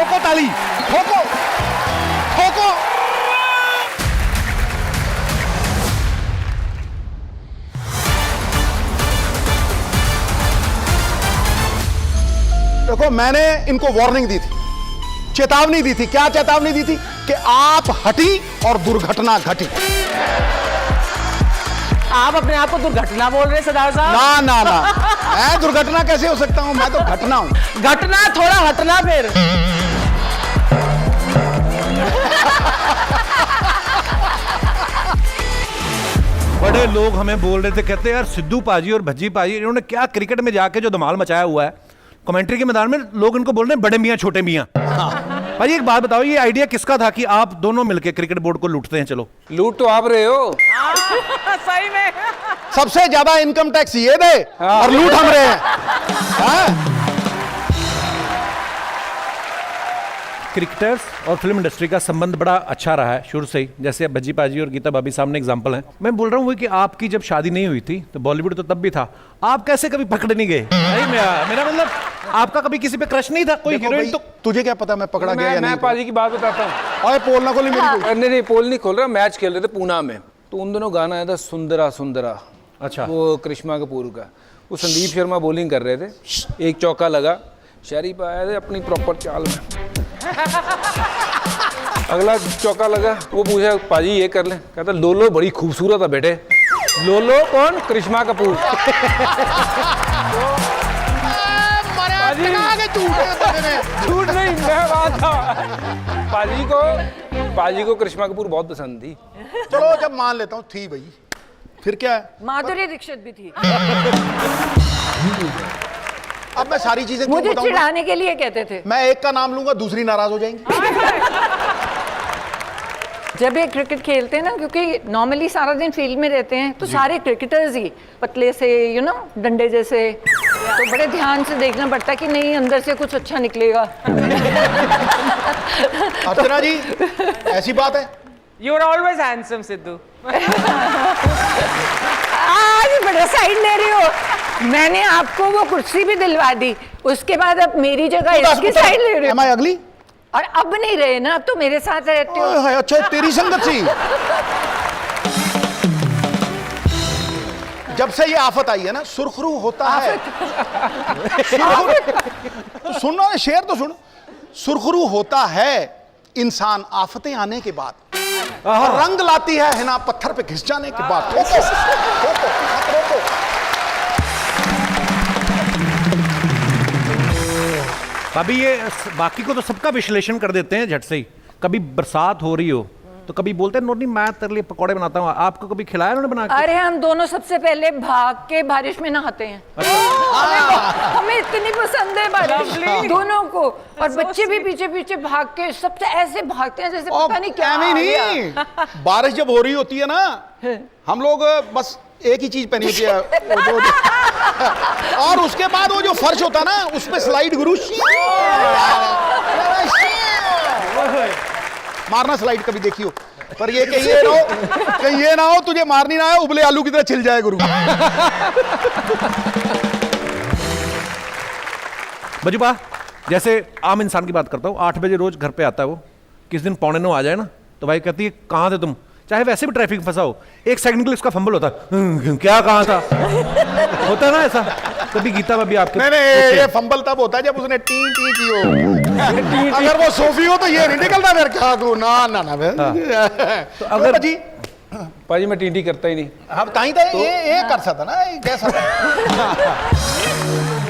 ठोको ताली, ठोको ठोको। देखो मैंने इनको वार्निंग दी थी, चेतावनी दी थी। क्या चेतावनी दी थी? कि आप हटी और दुर्घटना घटी। आप अपने आप को दुर्घटना बोल रहे हैं सरदार साहब? ना ना ना, मैं दुर्घटना कैसे हो सकता हूं? मैं तो घटना हूं। घटना थोड़ा हटना फिर। बड़े लोग हमें बोल रहे थे, कहते हैं यार सिद्धू पाजी और भज्जी पाजी इन्होंने क्या क्रिकेट में जाके जो धमाल मचाया हुआ है। कमेंट्री के मैदान में लोग इनको बोल रहे हैं बड़े मियां छोटे मियां। भाई एक बात बताओ, ये आइडिया किसका था कि आप दोनों मिलके क्रिकेट बोर्ड को लूटते हैं? चलो लूट तो आप रहे हो। सही में सबसे ज्यादा इनकम टैक्स ये दे और लूट हम रहे हैं। हाँ? क्रिकेटर्स और फिल्म इंडस्ट्री का संबंध बड़ा अच्छा रहा है शुरू से ही, जैसे भज्जी पाजी और गीता भाभी सामने एग्जांपल हैं। मैं बोल रहा हूँ कि आपकी जब शादी नहीं हुई थी तो बॉलीवुड तो तब भी था, आप कैसे कभी पकड़े नहीं गए? नहीं मेरा मतलब आपका कभी किसी पे क्रश नहीं था? कोई हीरोइन तो तुझे क्या पता मैं पकड़ा गया या नहीं? मैं पाजी की बात बताता हूँ। और पोल ना खोली मेरी। नहीं पोल नहीं खोल रहा, मैच खेल रहे थे पूना में, तो उन दोनों गाना आया था सुंदरा सुंदरा। अच्छा, वो करिश्मा कपूर का। वो संदीप शर्मा बॉलिंग कर रहे थे, एक चौका लगा, शरीफ आया थे अपनी प्रॉपर चाल में, अगला चौका लगा, वो पूछा पाजी ये कर ले, कहता लोलो बड़ी खूबसूरत है बेटे। लोलो कौन? करिश्मा कपूर। झूठ नहीं, मैं बात था। पाजी को करिश्मा कपूर बहुत पसंद थी। चलो जब मान लेता हूँ थी भाई, फिर क्या है? माधुरी दीक्षित भी थी। अब मैं सारी चीजें क्यों मुझे बताऊंगा? चिढ़ाने के लिए कहते थे। मैं एक का नाम लूंगा, दूसरी नाराज हो जाएंगी। जब ये क्रिकेट खेलते हैं ना, क्योंकि नॉर्मली सारा दिन फील्ड में रहते हैं, तो सारे क्रिकेटर्स ही पतले से डंडे जैसे, तो बड़े ध्यान से देखना पड़ता है कि नहीं अंदर से कुछ अच्छा निकलेगा। अर्चना जी ऐसी बात है? You are always handsome Sidhu. आज बड़ा साइड ले रही हो। मैंने आपको वो कुर्सी भी दिलवा दी, उसके बाद अब मेरी जगह इसकी साइड ले रही हो। Am I ugly? और अब नहीं रहे ना, अब तो मेरे साथ रहते हो। ओए, अच्छा तेरी संगत सी। जब से ये आफत आई है ना, सुरखरू होता है। तो सुनो, शेर तो सुन। सुरखरू होता है इंसान आफतें आने के बाद, और रंग लाती है ना पत्थर पे घिस जाने के बाद। ठोको, ठोको, मत रोको। भाभी ये बाकी को तो सबका विश्लेषण कर देते हैं झट से ही। कभी बरसात हो रही हो तो कभी बोलते हैं नोनी मैं तेरे लिए पकौड़े बनाता हूँ, आपको कभी खिलाया उन्होंने बना के? अरे हम दोनों सबसे पहले भाग के बारिश में नहाते हैं। हमें इतनी पसंद है बारिश दोनों को, और बच्चे भी पीछे पीछे भाग के सबसे ऐसे भागते हैं जैसे पता नहीं क्या आ गया। नहीं, बारिश जब हो रही होती है ना, हम लोग बस एक ही चीज पहनी होती है, और उसके बाद वो जो फर्श होता है ना, उस पे स्लाइड गुरु मारना, स्लाइड कभी देखी हो? पर ये कहीं ये ना हो तुझे मारनी ना हो, उबले आलू की तरह छिल जाए गुरु। बजुबा जैसे आम इंसान की बात करता हूँ, 8 बजे रोज घर पे आता है वो, किस दिन 8:45 आ जाए ना तो भाई कहती है कहाँ थे तुम, चाहे वैसे भी ट्रैफिक फंसा हो, 1 सेकंड के लिए उसका फंबल होता है, क्या कहाँ था? होता है ना ऐसा? कभी गीता भाभी आपके? नहीं, ये फंबल तब होता है जब उसने टी टी की हो। अगर वो सोफी हो तो ये नहीं निकलता फिर। क्या तू ना ना ना तो अगर जी पाजी मैं टी करता ही नहीं। हम ताई ये कर सकता ना, ये कैसा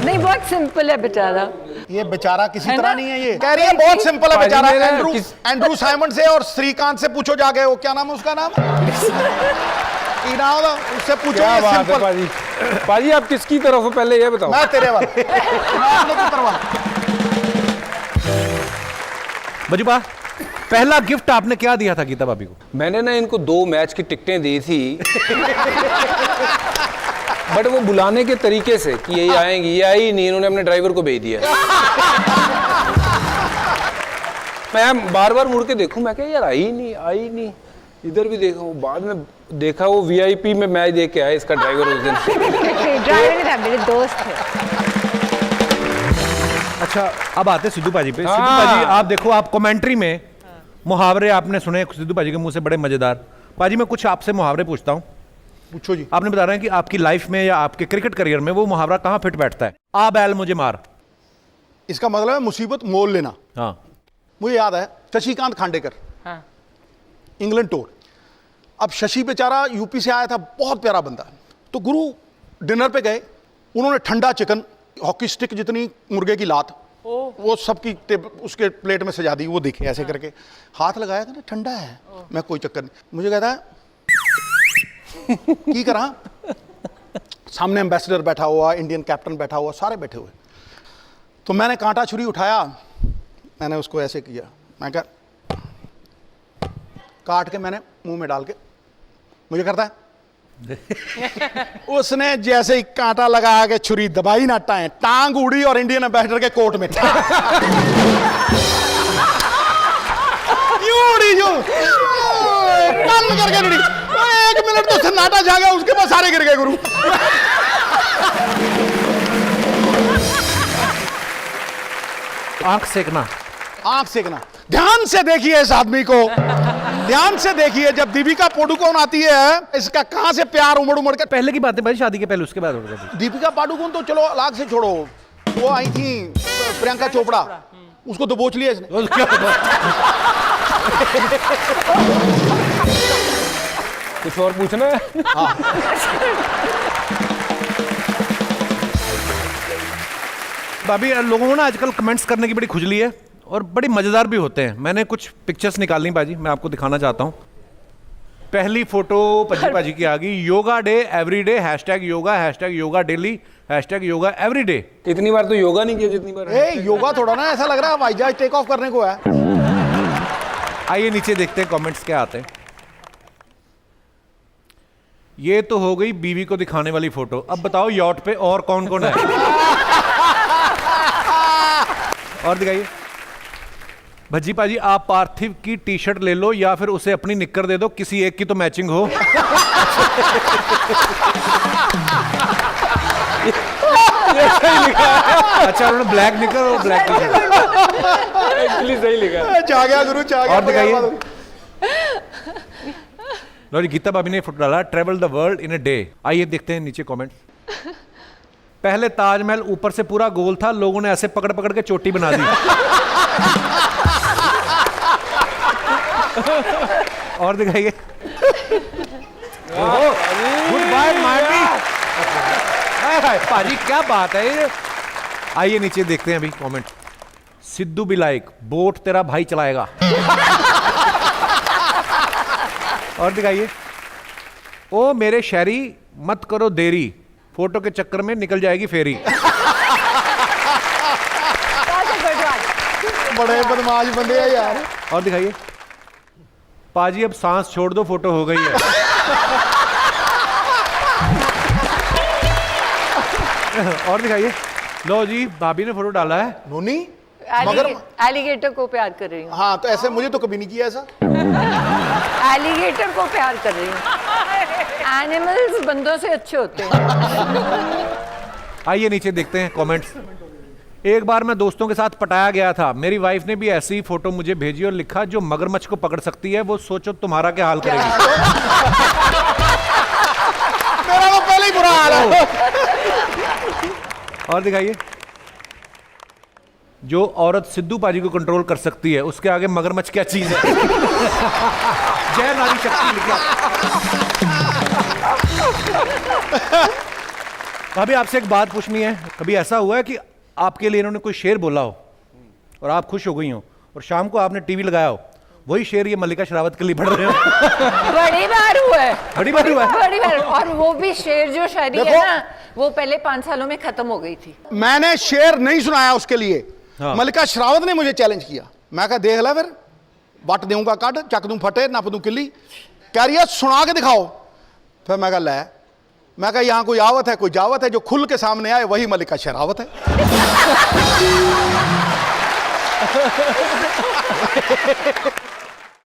नहीं, बहुत सिंपल है बेचारा। ये बेचारा किसी है तरह ना? नहीं है। ये कह रही है बहुत सिंपल है बेचारा। पाजी मेरा एंड्रू साइमन से और श्रीकांत से पूछो जाके, वो क्या नाम है उसका नाम? उससे पूछो। क्या ये बात है सिंपल। पाजी? पाजी आप किसकी तरफ हो पहले ये बताओ। मैं तेरे वाला, मैं अपने की तरफ वाला। बजुबा पहला गिफ्ट आपने क्या दिया था गीता भाभी को? मैंने ना इनको 2 मैच की टिकटें दी थी, बट वो बुलाने के तरीके से कि ये आएंगी, ये आई नहीं, इन्होंने अपने ड्राइवर को भेज दिया। मैं बार बार मुड़ के देखूं, मैं क्या यार आई नहीं, इधर भी देखा, वो बाद में देखा वो VIP में मैच देख के आया इसका ड्राइवर उस दिन। ड्राइवर नहीं था, मेरे दोस्त थे। अच्छा, अब आते सिद्धू पाजी पे। हाँ। सिद्धू पाजी आप देखो, आप कमेंट्री में मुहावरे आपने सुने सिद्धू पाजी के मुंह से बड़े मजेदार। पाजी मैं कुछ आपसे मुहावरे पूछता हूँ, पूछो जी। आपने बता रहे हैं कि आपकी लाइफ में या आपके क्रिकेट करियर में वो मुहावरा कहाँ फिट बैठता है। आ बैल मुझे मार। इसका मतलब है मुसीबत मोल लेना। हाँ, मुझे याद है शशिकांत खांडेकर, हाँ। England tour. अब शशि बेचारा यूपी से आया था, बहुत प्यारा बंदा। तो गुरु डिनर पे गए, उन्होंने ठंडा चिकन, हॉकी स्टिक जितनी मुर्गे की लात, वो सबकी उसके प्लेट में सजा दी। वो देखे ऐसे करके, हाथ लगाया था, ठंडा है। मैं कोई चक्कर नहीं, मुझे कहता है की करा। सामने एम्बेसडर बैठा हुआ, इंडियन कैप्टन बैठा हुआ, सारे बैठे हुए। तो मैंने कांटा छुरी उठाया, मैंने उसको ऐसे किया, मैं कहा काट के मैंने मुंह में डाल के, मुझे करता है। उसने जैसे ही कांटा लगा के छुरी दबाई ना, टांग उड़ी और इंडियन एम्बेसडर के कोट में यूं उड़ी, यूं टन करके उड़ी। 1 मिनट तो सन्नाटा छा गया, उसके बाद सारे गिर गए गुरु। आंख सेकना। आंख सेकना, ध्यान से देखिए इस आदमी को, ध्यान से देखिए। जब दीपिका पादुकोण आती है, इसका कहां से प्यार उमड़ उमड़ के। पहले की बातें भाई, शादी के पहले, उसके बाद हो गई। दीपिका पादुकोण तो चलो अलग से छोड़ो, वो आई थी प्रियंका चोपड़ा, उसको तो बोच लिया इसने। कुछ और पूछना है? भाभी लोगों को ना आजकल कमेंट्स करने की बड़ी खुजली है और बड़ी मजेदार भी होते हैं। मैंने कुछ पिक्चर्स निकाली बाजी, मैं आपको दिखाना चाहता हूँ। पहली फोटो पज्जी पाजी की आ गई, yoga day everyday, #yoga daily, #yoga everyday. इतनी बार तो योगा नहीं किया जितनी बार। योगा थोड़ा ना ऐसा लग रहा है हवाई जहाज टेक ऑफ करने को है। आइए नीचे देखते हैं कमेंट्स क्या आते हैं। ये तो हो गई बीवी को दिखाने वाली फोटो। अब बताओ यॉट पे और कौन कौन है? और दिखाइए। भज्जी पाजी आप पार्थिव की टी शर्ट ले लो या फिर उसे अपनी निक्कर दे दो, किसी एक की तो मैचिंग हो। अच्छा, उन्होंने ब्लैक निक्कर और ब्लैक टी शर्ट। एक्चुअली सही लिखा। जा गया गुरु, जा गया। और दिखाइए। लो जी, गीता भाभी ने फोटो डाला, travel the world in a day. आइए देखते हैं नीचे कमेंट। पहले ताजमहल ऊपर से पूरा गोल था, लोगों ने ऐसे पकड़ पकड़ के चोटी बना दी। और दिखाइए। Good bye Marty. पाजी क्या बात है ये। आइए नीचे देखते हैं अभी कमेंट। सिद्धू भी लाइक, बोट तेरा भाई चलाएगा। और दिखाइए। ओ मेरे शहरी मत करो देरी, फोटो के चक्कर में निकल जाएगी फेरी। बड़े बदमाश बंदे हैं यार। और दिखाइए। पाजी अब सांस छोड़ दो, फोटो हो गई है। और दिखाइए। लो जी, भाभी ने फोटो डाला है। नोनी मगर एलिगेटर को प्यार कर रही हूँ। हाँ, तो ऐसे मुझे तो कभी नहीं किया ऐसा। एलिगेटर को प्यार कर रही हूँ। एनिमल्स बंदों से अच्छे होते हैं। आइए नीचे देखते हैं कमेंट्स। एक बार मैं दोस्तों के साथ पटाया गया था, मेरी वाइफ ने भी ऐसी ही फोटो मुझे भेजी और लिखा, जो मगरमच्छ को पकड़ सकती है वो सोचो तुम्हारा क्या हाल करेगी। मेरा तो पहले ही बुरा हाल है। और दिखाइए। जो औरत सिद्धू पाजी को कंट्रोल कर सकती है, उसके आगे मगरमच्छ क्या चीज है। जय नारी शक्ति लिखा। भाभी आपसे एक बात पूछनी है। कभी ऐसा हुआ है कि आपके लिए इन्होंने कोई शेर बोला हो और आप खुश हो गई हो, और शाम को आपने टीवी लगाया हो, वही शेर ये मल्लिका शेरावत के लिए पढ़ रहे हो? बड़ी बार हुआ है। बड़ी बार हुआ है। बड़ी बार। और वो भी शेर जो शायरी है ना, वो पहले 5 सालों में खत्म हो गई थी। मैंने शेर नहीं सुनाया उसके लिए। हाँ। मल्लिका शेरावत ने मुझे चैलेंज किया। मैं कहा देख ला फिर, बट दूंगा काट, चक दूं फटे, नप दूं किल्ली। कह रही है सुना के दिखाओ। फिर मैं कहा ले, मैं कहा यहां कोई आवत है, कोई जावत है, जो खुल के सामने आए वही मल्लिका शेरावत है।